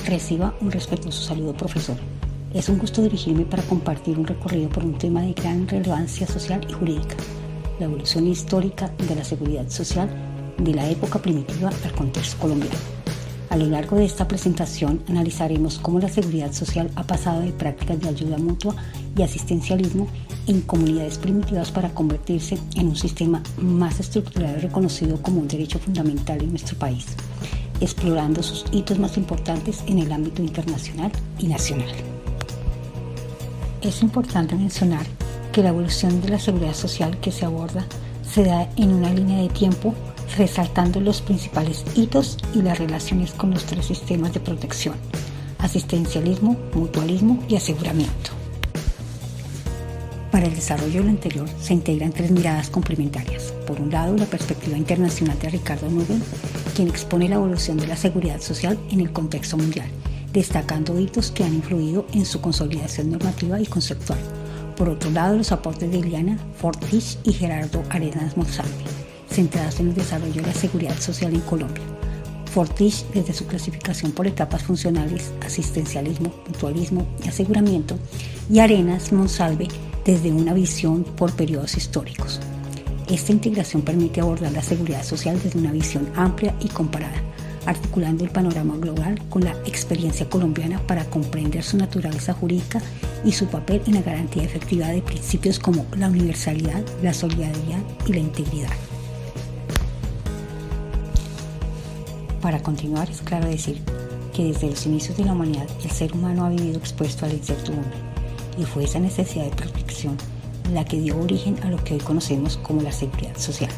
Reciba un respetuoso saludo, profesor. Es un gusto dirigirme para compartir un recorrido por un tema de gran relevancia social y jurídica: la evolución histórica de la seguridad social de la época primitiva al contexto colombiano. A lo largo de esta presentación analizaremos cómo la seguridad social ha pasado de prácticas de ayuda mutua y asistencialismo en comunidades primitivas para convertirse en un sistema más estructurado y reconocido como un derecho fundamental en nuestro país, explorando sus hitos más importantes en el ámbito internacional y nacional. Es importante mencionar que la evolución de la seguridad social que se aborda se da en una línea de tiempo, resaltando los principales hitos y las relaciones con los tres sistemas de protección: asistencialismo, mutualismo y aseguramiento. Para el desarrollo de lo anterior se integran tres miradas complementarias. Por un lado, la perspectiva internacional de Ricardo Newman, quien expone la evolución de la seguridad social en el contexto mundial, destacando hitos que han influido en su consolidación normativa y conceptual. Por otro lado, los aportes de Iliana Fortich y Gerardo Arenas Monsalve, centrados en el desarrollo de la seguridad social en Colombia. Fortich desde su clasificación por etapas funcionales, asistencialismo, mutualismo y aseguramiento, y Arenas Monsalve desde una visión por periodos históricos. Esta integración permite abordar la seguridad social desde una visión amplia y comparada, articulando el panorama global con la experiencia colombiana para comprender su naturaleza jurídica y su papel en la garantía de efectividad de principios como la universalidad, la solidaridad y la integridad. Para continuar, es claro decir que desde los inicios de la humanidad el ser humano ha vivido expuesto a la incertidumbre, y fue esa necesidad de protección la que dio origen a lo que hoy conocemos como la seguridad social.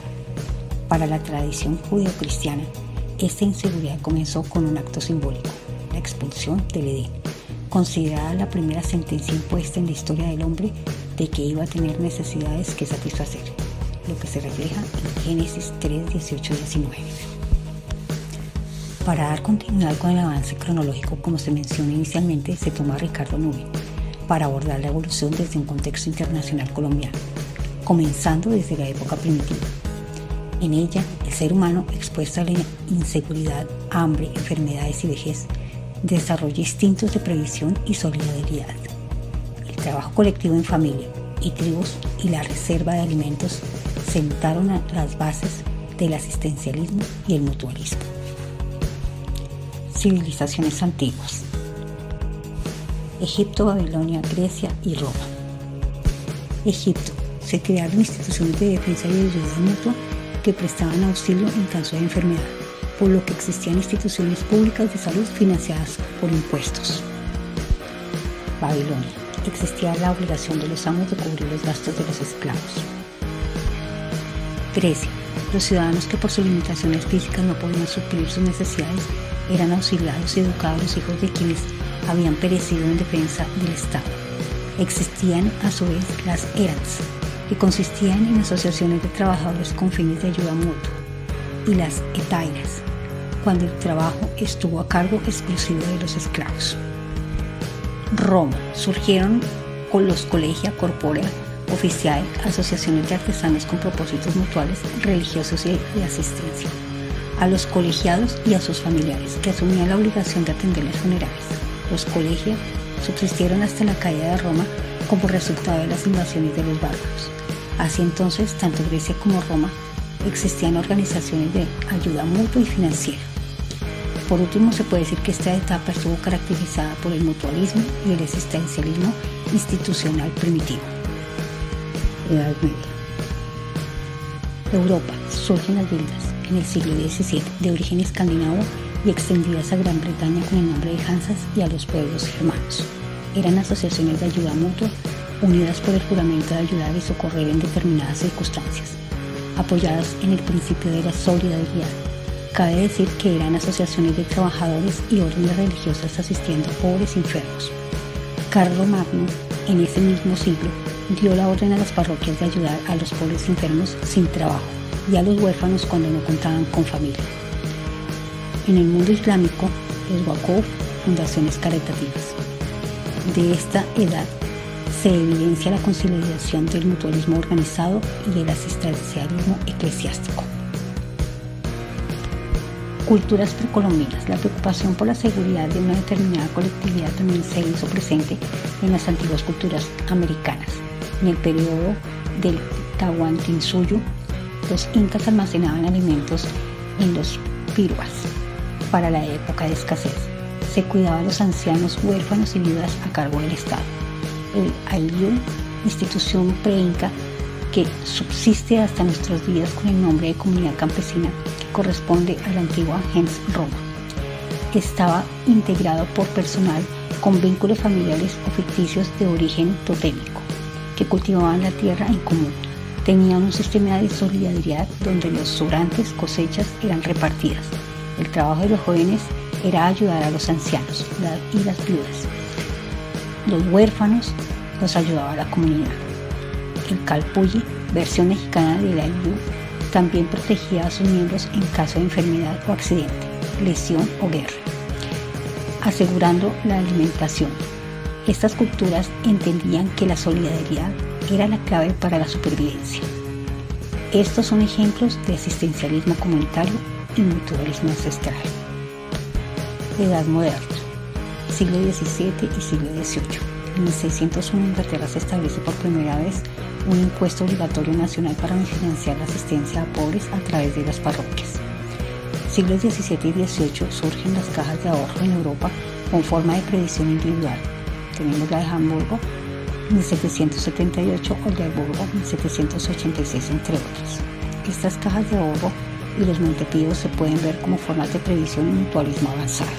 Para la tradición judeocristiana, esta inseguridad comenzó con un acto simbólico: la expulsión del Edén, considerada la primera sentencia impuesta en la historia del hombre de que iba a tener necesidades que satisfacer, lo que se refleja en Génesis 3, 18 y 19. Para dar continuidad con el avance cronológico, como se menciona inicialmente, se toma a Ricardo Newman para abordar la evolución desde un contexto internacional colombiano, comenzando desde la época primitiva. En ella, el ser humano, expuesto a la inseguridad, hambre, enfermedades y vejez, desarrolla instintos de previsión y solidaridad. El trabajo colectivo en familia y tribus y la reserva de alimentos sentaron las bases del asistencialismo y el mutualismo. Civilizaciones antiguas: Egipto, Babilonia, Grecia y Roma. Egipto: se crearon instituciones de defensa y de ayuda mutua que prestaban auxilio en caso de enfermedad, por lo que existían instituciones públicas de salud financiadas por impuestos. Babilonia: existía la obligación de los amos de cubrir los gastos de los esclavos. Grecia: los ciudadanos que por sus limitaciones físicas no podían suplir sus necesidades eran auxiliados y educados los hijos de quienes habían perecido en defensa del Estado. Existían a su vez las erans, que consistían en asociaciones de trabajadores con fines de ayuda mutua, y las hetairas, cuando el trabajo estuvo a cargo exclusivo de los esclavos. Roma: surgieron con los Collegia Corporea Officiae, asociaciones de artesanos con propósitos mutuales, religiosos y de asistencia a los colegiados y a sus familiares, que asumían la obligación de atender los funerales. Los colegia subsistieron hasta la caída de Roma como resultado de las invasiones de los bárbaros. Así entonces, tanto Grecia como Roma existían organizaciones de ayuda mutua y financiera. Por último, se puede decir que esta etapa estuvo caracterizada por el mutualismo y el asistencialismo institucional primitivo. Edad Media. Europa: surgen las gildas en el siglo XVII, de origen escandinavo y extendidas a Gran Bretaña con el nombre de Hansas y a los pueblos germanos. Eran asociaciones de ayuda mutua unidas por el juramento de ayudar y socorrer en determinadas circunstancias, apoyadas en el principio de la solidaridad. Cabe decir que eran asociaciones de trabajadores y órdenes religiosas asistiendo a pobres y enfermos. Carlomagno, en ese mismo siglo, dio la orden a las parroquias de ayudar a los pobres y enfermos sin trabajo y a los huérfanos cuando no contaban con familia. En el mundo islámico, los Waqf, fundaciones caritativas. De esta edad se evidencia la consolidación del mutualismo organizado y el asistencialismo eclesiástico. Culturas precolombinas. La preocupación por la seguridad de una determinada colectividad también se hizo presente en las antiguas culturas americanas. En el periodo del Tahuantinsuyo, los incas almacenaban alimentos en los piruas para la época de escasez. Se cuidaba a los ancianos, huérfanos y viudas a cargo del Estado. El Ayllu, institución pre-inca que subsiste hasta nuestros días con el nombre de comunidad campesina, que corresponde a la antigua gens Roma. Estaba integrado por personal con vínculos familiares o ficticios de origen totémico, que cultivaban la tierra en común. Tenían un sistema de solidaridad donde los sobrantes cosechas eran repartidas. El trabajo de los jóvenes era ayudar a los ancianos y las viudas. Los huérfanos los ayudaba la comunidad. El Calpulli, versión mexicana del Ayllu, también protegía a sus miembros en caso de enfermedad o accidente, lesión o guerra, asegurando la alimentación. Estas culturas entendían que la solidaridad era la clave para la supervivencia. Estos son ejemplos de asistencialismo comunitario y mutualismo ancestral. Edad moderna, siglo XVII y siglo XVIII. En 1601 Inglaterra se establece por primera vez un impuesto obligatorio nacional para financiar la asistencia a pobres a través de las parroquias. Siglos XVII y XVIII surgen las cajas de ahorro en Europa con forma de previsión individual. Tenemos la de Hamburgo, 1778, o de Hamburgo, 1786, entre otras. Estas cajas de ahorro y los Montepíos se pueden ver como formas de previsión y mutualismo avanzado.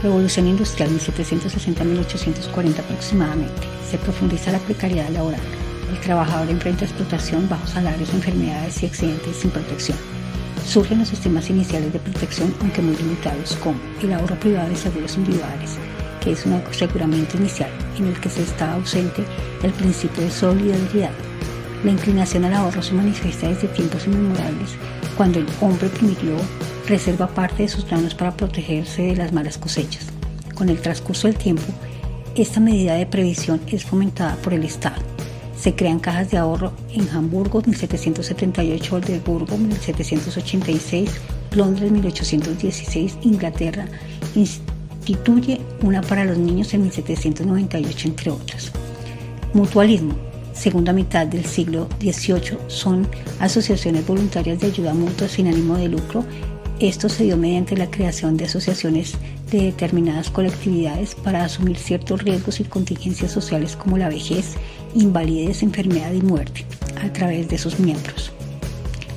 Revolución industrial 1760-1840 aproximadamente. Se profundiza la precariedad laboral. El trabajador enfrenta explotación, bajos salarios, enfermedades y accidentes sin protección. Surgen los sistemas iniciales de protección, aunque muy limitados, como el ahorro privado de seguros individuales, que es un aseguramiento inicial en el que se está ausente el principio de solidaridad. La inclinación al ahorro se manifiesta desde tiempos inmemorables, cuando el hombre primitivo reserva parte de sus granos para protegerse de las malas cosechas. Con el transcurso del tiempo, esta medida de previsión es fomentada por el Estado. Se crean cajas de ahorro en Hamburgo 1778, Oldenburgo 1786, Londres 1816, Inglaterra instituye una para los niños en 1798, entre otras. Mutualismo. Segunda mitad del siglo XVIII son asociaciones voluntarias de ayuda mutua sin ánimo de lucro. Esto se dio mediante la creación de asociaciones de determinadas colectividades para asumir ciertos riesgos y contingencias sociales como la vejez, invalidez, enfermedad y muerte a través de sus miembros.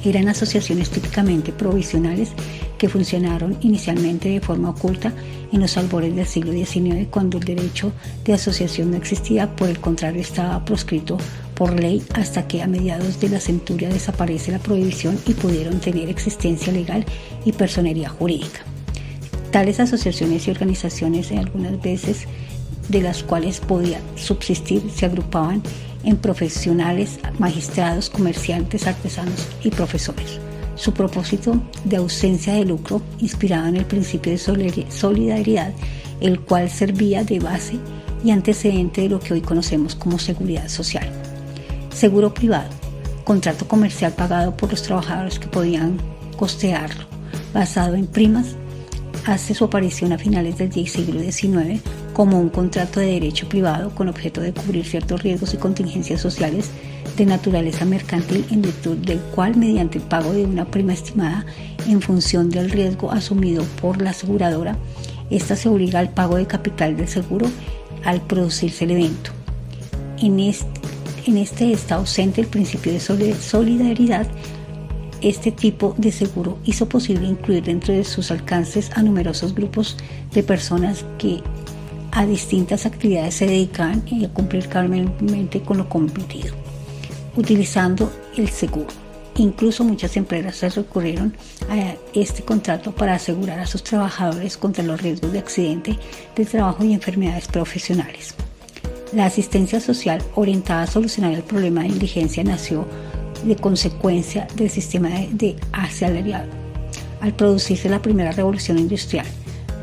Eran asociaciones típicamente provisionales que funcionaron inicialmente de forma oculta en los albores del siglo XIX, cuando el derecho de asociación no existía, por el contrario estaba proscrito por ley, hasta que a mediados de la centuria desaparece la prohibición y pudieron tener existencia legal y personería jurídica. Tales asociaciones y organizaciones, algunas veces de las cuales podía subsistir, se agrupaban en profesionales, magistrados, comerciantes, artesanos y profesores. Su propósito de ausencia de lucro inspirado en el principio de solidaridad, el cual servía de base y antecedente de lo que hoy conocemos como seguridad social. Seguro privado, contrato comercial pagado por los trabajadores que podían costearlo, basado en primas, hace su aparición a finales del siglo XIX como un contrato de derecho privado con objeto de cubrir ciertos riesgos y contingencias sociales de naturaleza mercantil, en virtud del cual, mediante el pago de una prima estimada en función del riesgo asumido por la aseguradora, ésta se obliga al pago de capital del seguro al producirse el evento. En este está ausente el principio de solidaridad. Este tipo de seguro hizo posible incluir dentro de sus alcances a numerosos grupos de personas que a distintas actividades se dedicaban a cumplir cabalmente con lo comprometido, utilizando el seguro. Incluso muchas empresas recurrieron a este contrato para asegurar a sus trabajadores contra los riesgos de accidente de trabajo y enfermedades profesionales. La asistencia social orientada a solucionar el problema de indigencia nació de consecuencia del sistema de asalariado. Al producirse la primera revolución industrial,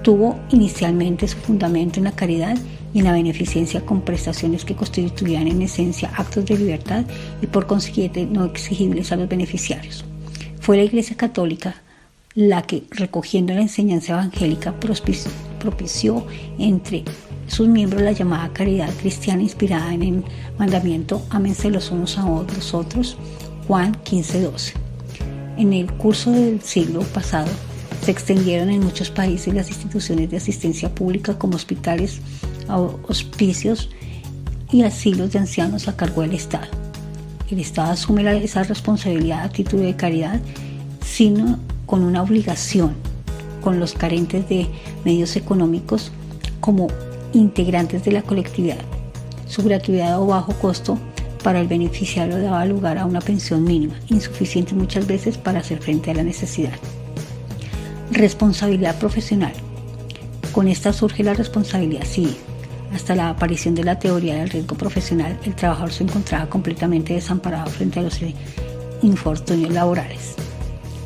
tuvo inicialmente su fundamento en la caridad y en la beneficencia, con prestaciones que constituían en esencia actos de libertad y por consiguiente no exigibles a los beneficiarios. Fue la Iglesia Católica, la que, recogiendo la enseñanza evangélica, propició entre sus miembros la llamada caridad cristiana inspirada en el mandamiento ámense los unos a los otros, Juan 15:12. En el curso del siglo pasado se extendieron en muchos países las instituciones de asistencia pública como hospitales, hospicios y asilos de ancianos a cargo del Estado. El Estado asume esa responsabilidad a título de caridad, sino con una obligación con los carentes de medios económicos como integrantes de la colectividad. Su gratuidad o bajo costo para el beneficiario daba lugar a una pensión mínima, insuficiente muchas veces para hacer frente a la necesidad. Responsabilidad profesional. Con esta surge la responsabilidad civil. Hasta la aparición de la teoría del riesgo profesional, el trabajador se encontraba completamente desamparado frente a los infortunios laborales.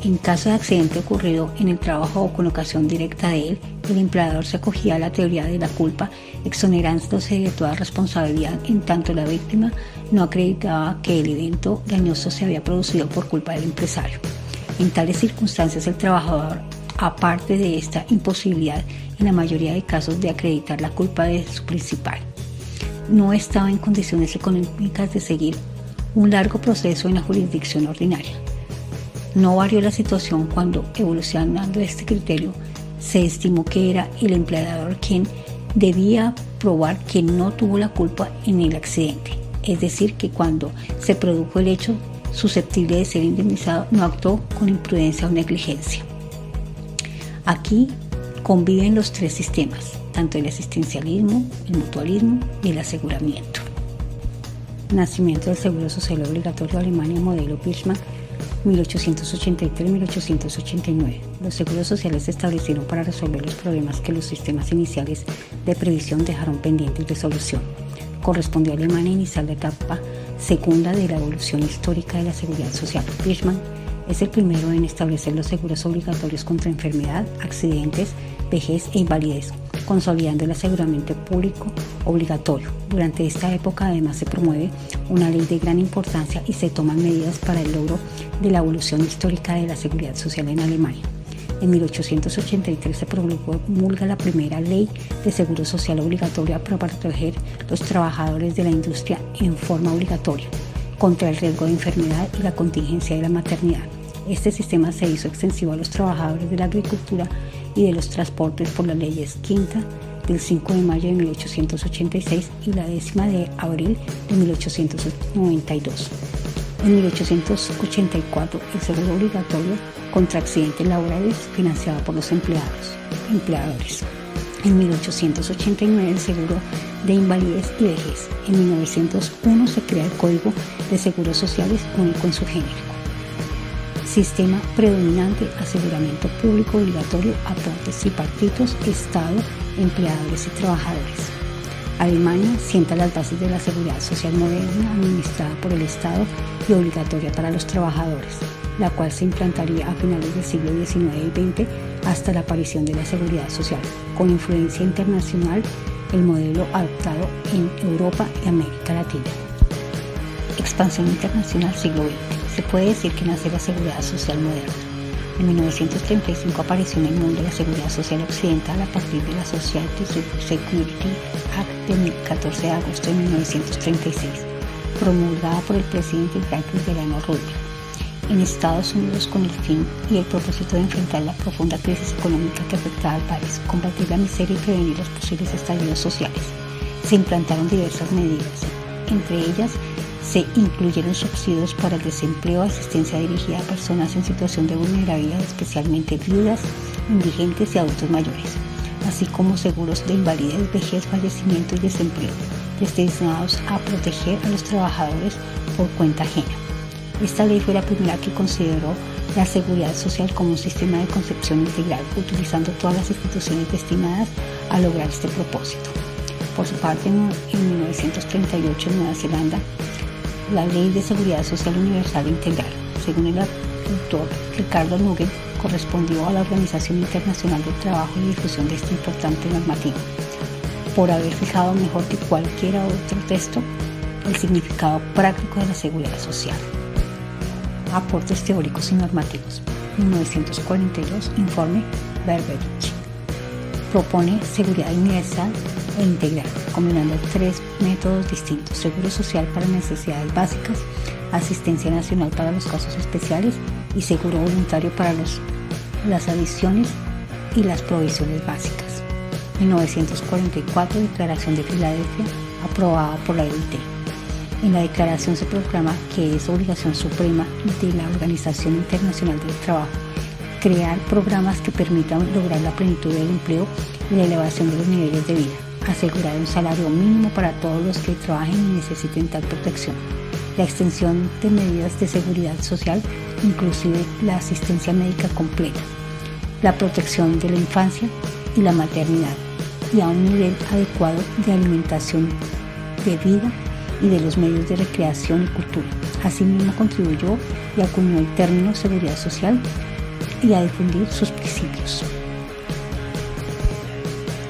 En caso de accidente ocurrido en el trabajo o con ocasión directa de él, el empleador se acogía a la teoría de la culpa, exonerándose de toda responsabilidad, en tanto la víctima no acreditaba que el evento dañoso se había producido por culpa del empresario. En tales circunstancias, el trabajador, aparte de esta imposibilidad, en la mayoría de casos, de acreditar la culpa de su principal, no estaba en condiciones económicas de seguir un largo proceso en la jurisdicción ordinaria. No varió la situación cuando, evolucionando este criterio, se estimó que era el empleador quien debía probar que no tuvo la culpa en el accidente, es decir, que cuando se produjo el hecho susceptible de ser indemnizado no actuó con imprudencia o negligencia. Aquí conviven los tres sistemas, tanto el asistencialismo, el mutualismo y el aseguramiento. Nacimiento del Seguro Social Obligatorio de Alemania, modelo Birchmann, 1883-1889. Los seguros sociales se establecieron para resolver los problemas que los sistemas iniciales de previsión dejaron pendientes de solución. Correspondió a Alemania iniciar la etapa segunda de la evolución histórica de la seguridad social. Birchmann es el primero en establecer los seguros obligatorios contra enfermedad, accidentes, vejez e invalidez, consolidando el aseguramiento público obligatorio. Durante esta época además se promueve una ley de gran importancia y se toman medidas para el logro de la evolución histórica de la seguridad social en Alemania. En 1883 se promulga la primera ley de seguro social obligatoria para proteger a los trabajadores de la industria en forma obligatoria contra el riesgo de enfermedad y la contingencia de la maternidad. Este sistema se hizo extensivo a los trabajadores de la agricultura y de los transportes por las leyes quinta del 5 de mayo de 1886 y la 10ª de abril de 1892. En 1884, el seguro obligatorio contra accidentes laborales financiado por los empleadores. En 1889, el seguro de invalidez y vejez. En 1901 se crea el Código de Seguros Sociales único en su género. Sistema predominante: aseguramiento público obligatorio, aportes tripartitos, Estado, empleadores y trabajadores. Alemania sienta las bases de la seguridad social moderna administrada por el Estado y obligatoria para los trabajadores, la cual se implantaría a finales del siglo XIX y XX hasta la aparición de la seguridad social, con influencia internacional, el modelo adoptado en Europa y América Latina. Expansión internacional siglo XX. Se puede decir que nace la seguridad social moderna. En 1935 apareció en el mundo la seguridad social occidental a partir de la Society Security Act del 14 de agosto de 1936, promulgada por el presidente Franklin Delano Roosevelt en Estados Unidos con el fin y el propósito de enfrentar la profunda crisis económica que afectaba al país, combatir la miseria y prevenir los posibles estallidos sociales. Se implantaron diversas medidas, entre ellas se incluyeron subsidios para el desempleo, asistencia dirigida a personas en situación de vulnerabilidad, especialmente viudas, indigentes y adultos mayores, así como seguros de invalidez, vejez, fallecimiento y desempleo, destinados a proteger a los trabajadores por cuenta ajena. Esta ley fue la primera que consideró la seguridad social como un sistema de concepción integral, utilizando todas las instituciones destinadas a lograr este propósito. Por su parte, en 1938 en Nueva Zelanda, la Ley de Seguridad Social Universal e Integral, según el autor Ricardo Nugent, correspondió a la Organización Internacional del Trabajo y difusión de esta importante normativa, por haber fijado mejor que cualquier otro texto el significado práctico de la seguridad social. Aportes teóricos y normativos. 1942, informe Beveridge. Propone seguridad universal e integral, combinando 3 métodos distintos: seguro social para necesidades básicas, asistencia nacional para los casos especiales y seguro voluntario para las adiciones y las provisiones básicas. 1944, Declaración de Filadelfia, aprobada por la OIT. En la declaración se proclama que es obligación suprema de la Organización Internacional del Trabajo crear programas que permitan lograr la plenitud del empleo y la elevación de los niveles de vida, asegurar un salario mínimo para todos los que trabajen y necesiten tal protección, la extensión de medidas de seguridad social, inclusive la asistencia médica completa, la protección de la infancia y la maternidad, y a un nivel adecuado de alimentación, de vida y de los medios de recreación y cultura. Asimismo, contribuyó y acuñó el término seguridad social y a difundir sus principios.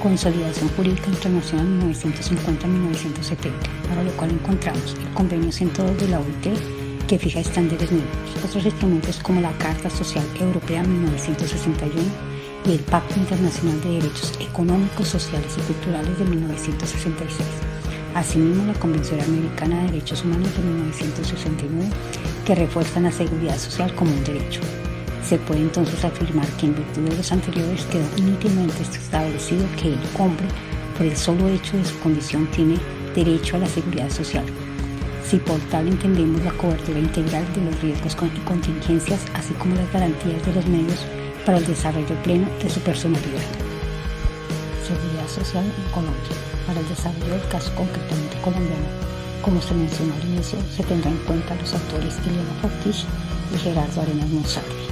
Consolidación Jurídica Internacional 1950-1970, para lo cual encontramos el Convenio 102 de la OIT, que fija estándares mínimos, otros instrumentos como la Carta Social Europea 1961 y el Pacto Internacional de Derechos Económicos, Sociales y Culturales de 1966. Asimismo, la Convención Americana de Derechos Humanos de 1969, que refuerzan la seguridad social como un derecho. Se puede entonces afirmar que en virtud de los anteriores quedó nítidamente establecido que el hombre, por el solo hecho de su condición, tiene derecho a la seguridad social. Si por tal entendemos la cobertura integral de los riesgos y contingencias, así como las garantías de los medios para el desarrollo pleno de su personalidad. Seguridad social en Colombia. Para el desarrollo del caso concretamente colombiano, como se mencionó al inicio, se tendrá en cuenta los autores Ileana Factish y Gerardo Arenas Monsalve.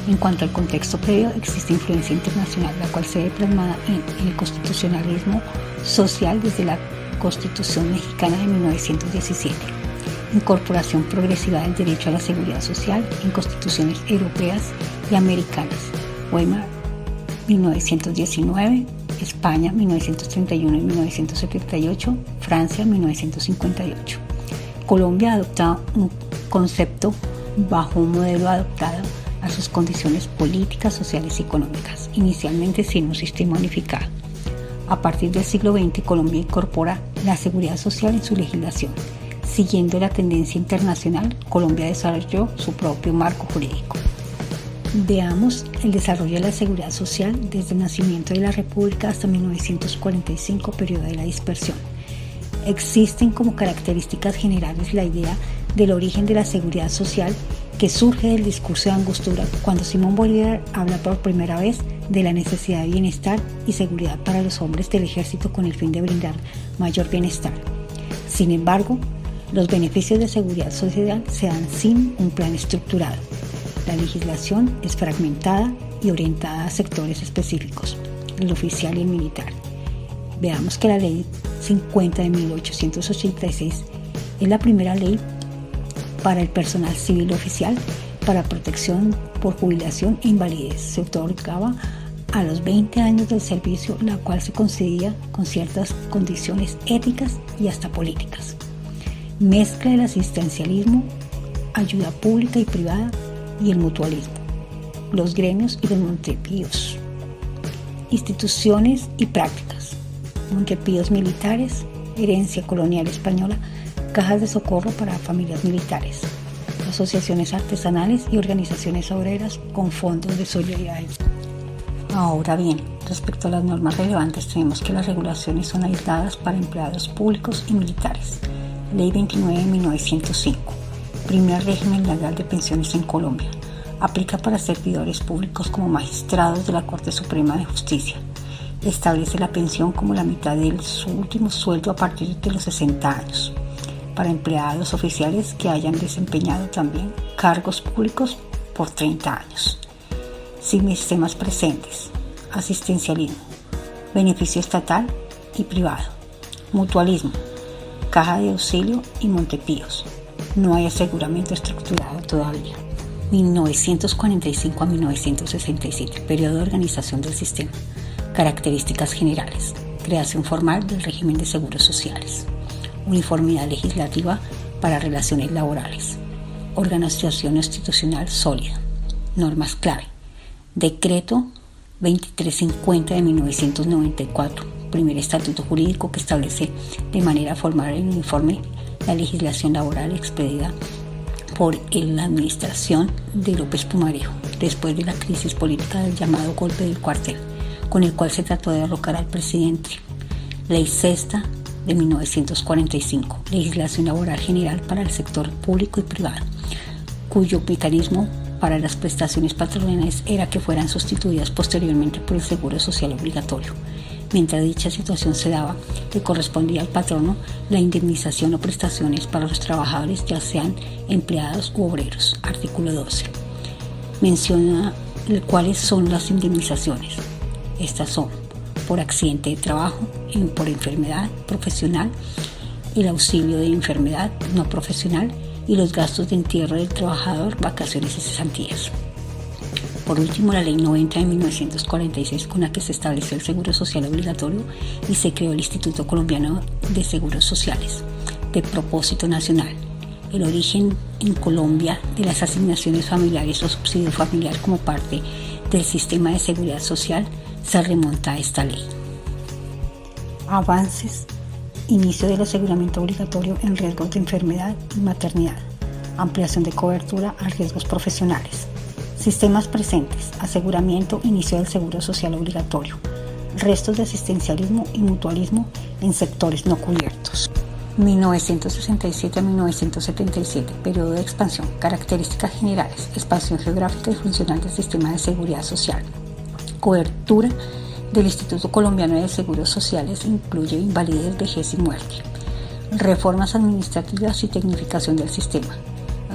En cuanto al contexto previo, existe influencia internacional, la cual se ve plasmada en el constitucionalismo social desde la Constitución Mexicana de 1917, incorporación progresiva del derecho a la seguridad social en constituciones europeas y americanas, Weimar 1919, España 1931 y 1978, Francia 1958. Colombia adopta un concepto bajo un modelo adaptado a sus condiciones políticas, sociales y económicas, inicialmente sin un sistema unificado. A partir del siglo XX, Colombia incorpora la seguridad social en su legislación. Siguiendo la tendencia internacional, Colombia desarrolló su propio marco jurídico. Veamos el desarrollo de la seguridad social desde el nacimiento de la República hasta 1945, periodo de la dispersión. Existen como características generales la idea del origen de la seguridad social, que surge del discurso de Angostura cuando Simón Bolívar habla por primera vez de la necesidad de bienestar y seguridad para los hombres del ejército con el fin de brindar mayor bienestar. Sin embargo, los beneficios de seguridad social se dan sin un plan estructurado. La legislación es fragmentada y orientada a sectores específicos, el oficial y el militar. Veamos que la Ley 50 de 1886 es la primera ley para el personal civil oficial para protección por jubilación e invalidez. Se otorgaba a los 20 años del servicio, la cual se concedía con ciertas condiciones éticas y hasta políticas. Mezcla el asistencialismo, ayuda pública y privada y el mutualismo, los gremios y los montepíos. Instituciones y prácticas: montepíos militares, herencia colonial española, cajas de socorro para familias militares, asociaciones artesanales y organizaciones obreras con fondos de solidaridad. Ahora bien, respecto a las normas relevantes, tenemos que las regulaciones son aisladas para empleados públicos y militares. Ley 29 de 1905, primer régimen legal de pensiones en Colombia. Aplica para servidores públicos como magistrados de la Corte Suprema de Justicia. Establece la pensión como la mitad de su último sueldo a partir de los 60 años. Para empleados oficiales que hayan desempeñado también cargos públicos por 30 años. Sistemas presentes: asistencialismo, beneficio estatal y privado, mutualismo, caja de auxilio y montepíos. No hay aseguramiento estructurado todavía. 1945 a 1967, periodo de organización del sistema. Características generales: creación formal del régimen de seguros sociales. Uniformidad legislativa para relaciones laborales. Organización institucional sólida. Normas clave. Decreto 2350 de 1994, primer estatuto jurídico que establece de manera formal y uniforme la legislación laboral expedida por la administración de López Pumarejo, después de la crisis política del llamado golpe del cuartel, con el cual se trató de derrocar al presidente. Ley Sexta de 1945, legislación laboral general para el sector público y privado, cuyo mecanismo para las prestaciones patronales era que fueran sustituidas posteriormente por el seguro social obligatorio. Mientras dicha situación se daba, le correspondía al patrono la indemnización o prestaciones para los trabajadores, ya sean empleados u obreros. Artículo 12. Menciona cuáles son las indemnizaciones. Estas son por accidente de trabajo, por enfermedad profesional, el auxilio de enfermedad no profesional y los gastos de entierro del trabajador, vacaciones y cesantías. Por último, la Ley 90 de 1946, con la que se estableció el Seguro Social Obligatorio y se creó el Instituto Colombiano de Seguros Sociales, de propósito nacional. El origen en Colombia de las asignaciones familiares o subsidio familiar como parte del sistema de seguridad social se remonta a esta ley. Avances. Inicio del aseguramiento obligatorio en riesgos de enfermedad y maternidad. Ampliación de cobertura a riesgos profesionales. Sistemas presentes. Aseguramiento. Inicio del seguro social obligatorio. Restos de asistencialismo y mutualismo en sectores no cubiertos. 1967 a 1977. Periodo de expansión. Características generales. Expansión geográfica y funcional del sistema de seguridad social. Cobertura del Instituto Colombiano de Seguros Sociales incluye invalidez, vejez y muerte. Reformas administrativas y tecnificación del sistema.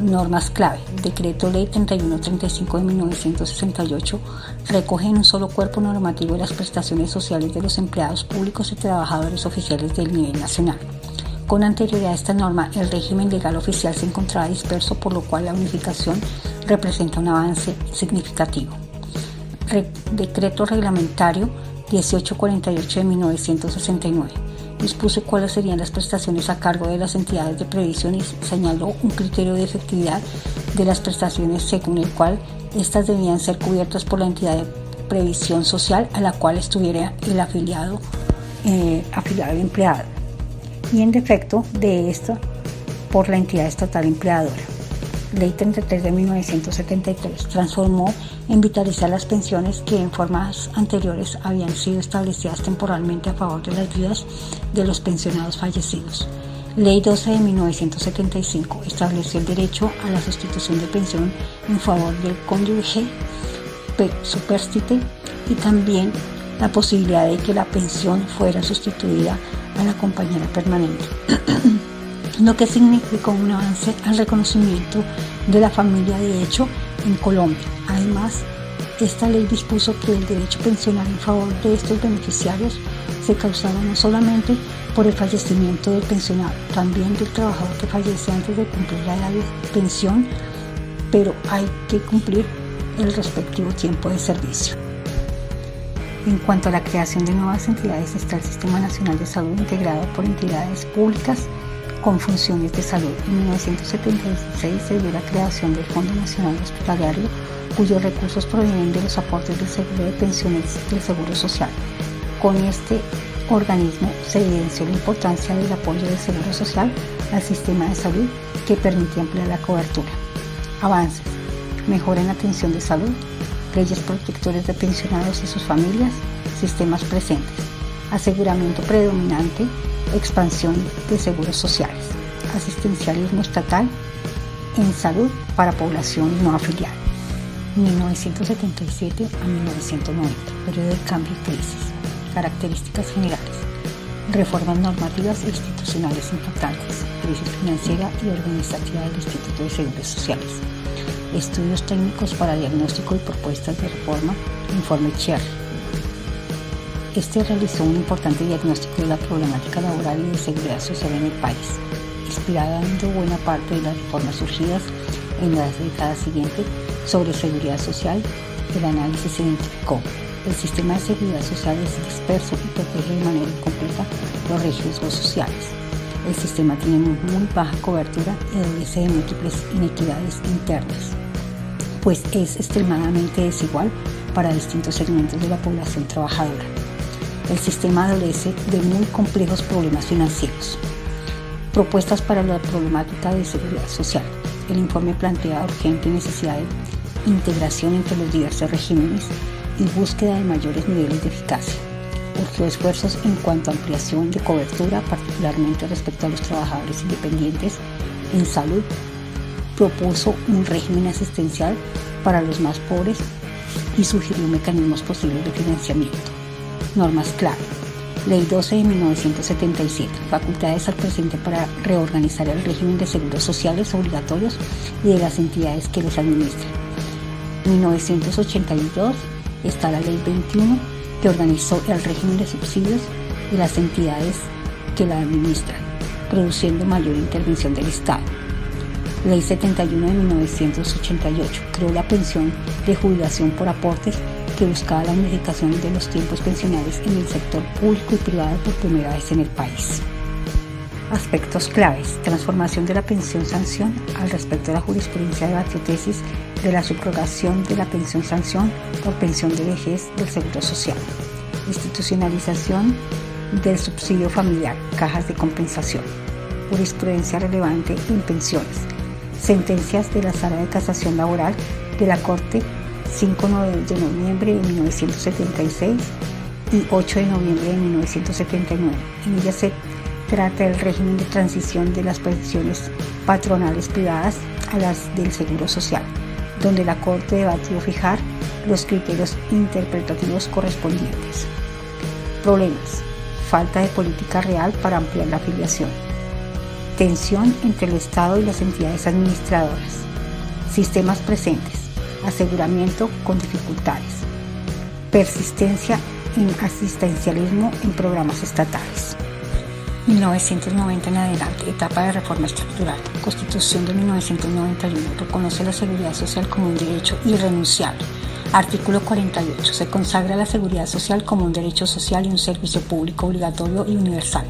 Normas clave. Decreto Ley 3135 de 1968 recoge en un solo cuerpo normativo las prestaciones sociales de los empleados públicos y trabajadores oficiales del nivel nacional. Con anterioridad a esta norma, el régimen legal oficial se encontraba disperso, por lo cual la unificación representa un avance significativo. Decreto reglamentario 1848 de 1969 dispuso cuáles serían las prestaciones a cargo de las entidades de previsión y señaló un criterio de efectividad de las prestaciones según el cual éstas debían ser cubiertas por la entidad de previsión social a la cual estuviera el afiliado empleado, y en defecto de esto por la entidad estatal empleadora. Ley 33 de 1973 transformó en vitalizar las pensiones que en formas anteriores habían sido establecidas temporalmente a favor de las viudas de los pensionados fallecidos. Ley 12 de 1975 estableció el derecho a la sustitución de pensión en favor del cónyuge superstite y también la posibilidad de que la pensión fuera sustituida a la compañera permanente, lo que significó un avance al reconocimiento de la familia de hecho en Colombia. Además, esta ley dispuso que el derecho pensional en favor de estos beneficiarios se causara no solamente por el fallecimiento del pensionado, también del trabajador que fallece antes de cumplir la edad de pensión, pero hay que cumplir el respectivo tiempo de servicio. En cuanto a la creación de nuevas entidades, está el Sistema Nacional de Salud integrado por entidades públicas con funciones de salud. En 1976 se dio la creación del Fondo Nacional Hospitalario, cuyos recursos provienen de los aportes del seguro de pensiones del Seguro Social. Con este organismo se evidenció la importancia del apoyo del Seguro Social al sistema de salud, que permite ampliar la cobertura. Avances. Mejora en la atención de salud, leyes protectores de pensionados y sus familias, sistemas presentes, aseguramiento predominante, expansión de seguros sociales, asistencialismo estatal en salud para población no afiliada. 1977 a 1990, periodo de cambio y crisis. Características generales. Reformas normativas e institucionales importantes. Crisis financiera y organizativa del Instituto de Seguros Sociales. Estudios técnicos para diagnóstico y propuestas de reforma. Informe Cherry. Este realizó un importante diagnóstico de la problemática laboral y de seguridad social en el país, inspirando buena parte de las reformas surgidas en las décadas siguientes sobre seguridad social. El análisis identificó: el sistema de seguridad social es disperso y protege de manera incompleta los riesgos sociales. El sistema tiene muy baja cobertura y adolece de múltiples inequidades internas. pues es extremadamente desigual para distintos segmentos de la población trabajadora. El sistema adolece de muy complejos problemas financieros. Propuestas para la problemática de seguridad social. El informe plantea urgente necesidad de integración entre los diversos regímenes y búsqueda de mayores niveles de eficacia. Urgió esfuerzos en cuanto a ampliación de cobertura, particularmente respecto a los trabajadores independientes en salud. Propuso un régimen asistencial para los más pobres y sugirió mecanismos posibles de financiamiento. Normas clave. Ley 12 de 1977. Facultades al presidente para reorganizar el régimen de seguros sociales obligatorios y de las entidades que los administran. 1982 está la Ley 21, que organizó el régimen de subsidios de las entidades que la administran, produciendo mayor intervención del Estado. Ley 71 de 1988 creó la pensión de jubilación por aportes, que buscaba la unificación de los tiempos pensionales en el sector público y privado por primera vez en el país. Aspectos claves. Transformación de la pensión sanción. Al respecto de la jurisprudencia debatió tesis de la subrogación de la pensión sanción por pensión de vejez del Seguro Social. Institucionalización del subsidio familiar, cajas de compensación. Jurisprudencia relevante en pensiones. Sentencias de la Sala de Casación Laboral de la Corte 5 de noviembre de 1976 y 8 de noviembre de 1979. En ella se trata del régimen de transición de las pensiones patronales privadas a las del Seguro Social, donde la Corte debatió fijar los criterios interpretativos correspondientes. Problemas. Falta de política real para ampliar la afiliación. Tensión entre el Estado y las entidades administradoras. Sistemas presentes. Aseguramiento con dificultades. Persistencia en asistencialismo en programas estatales. 1990 en adelante, etapa de reforma estructural. Constitución de 1991 reconoce la seguridad social como un derecho irrenunciable. Artículo 48. Se consagra la seguridad social como un derecho social y un servicio público obligatorio y universal.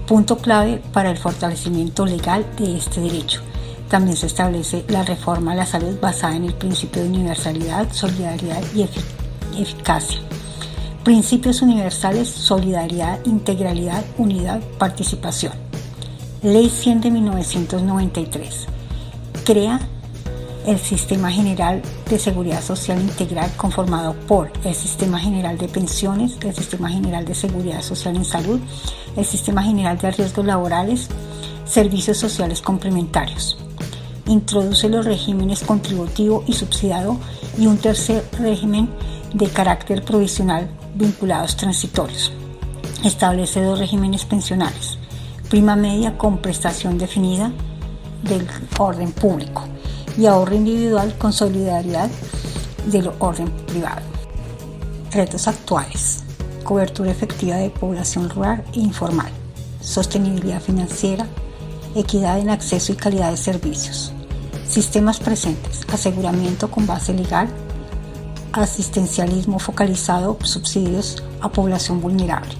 Punto clave para el fortalecimiento legal de este derecho. También se establece la reforma a la salud basada en el principio de universalidad, solidaridad y eficacia. Principios universales: solidaridad, integralidad, unidad, participación. Ley 100 de 1993. Crea el Sistema General de Seguridad Social Integral, conformado por el Sistema General de Pensiones, el Sistema General de Seguridad Social en Salud, el Sistema General de Riesgos Laborales, Servicios Sociales Complementarios. Introduce los regímenes contributivo y subsidiado y un tercer régimen de carácter provisional vinculados transitorios. Establece dos regímenes pensionales: prima media con prestación definida del orden público y ahorro individual con solidaridad del orden privado. Retos actuales: cobertura efectiva de población rural e informal, sostenibilidad financiera, equidad en acceso y calidad de servicios. Sistemas presentes: aseguramiento con base legal, asistencialismo focalizado, subsidios a población vulnerable,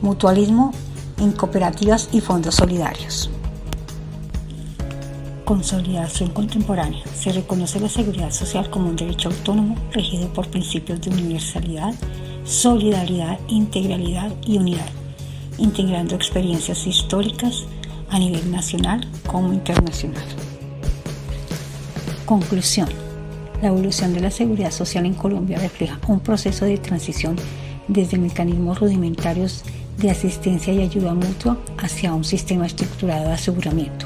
mutualismo en cooperativas y fondos solidarios. Consolidación contemporánea. Se reconoce la seguridad social como un derecho autónomo regido por principios de universalidad, solidaridad, integralidad y unidad, integrando experiencias históricas a nivel nacional como internacional. Conclusión. La evolución de la seguridad social en Colombia refleja un proceso de transición desde mecanismos rudimentarios de asistencia y ayuda mutua hacia un sistema estructurado de aseguramiento,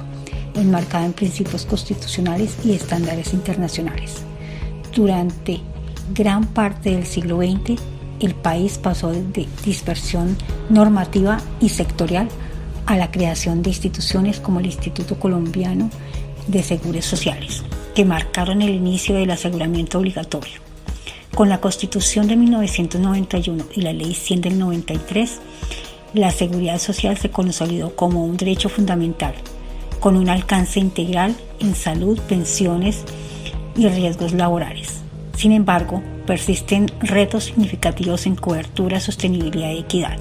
enmarcado en principios constitucionales y estándares internacionales. Durante gran parte del siglo XX, el país pasó de dispersión normativa y sectorial a la creación de instituciones como el Instituto Colombiano de Seguros Sociales, que marcaron el inicio del aseguramiento obligatorio. Con la Constitución de 1991 y la Ley 100 del 93, la seguridad social se consolidó como un derecho fundamental, con un alcance integral en salud, pensiones y riesgos laborales. Sin embargo, persisten retos significativos en cobertura, sostenibilidad y equidad,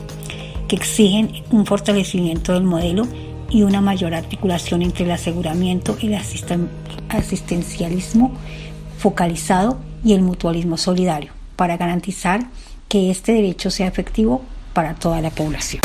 que exigen un fortalecimiento del modelo y una mayor articulación entre el aseguramiento y el asistencialismo focalizado y el mutualismo solidario para garantizar que este derecho sea efectivo para toda la población.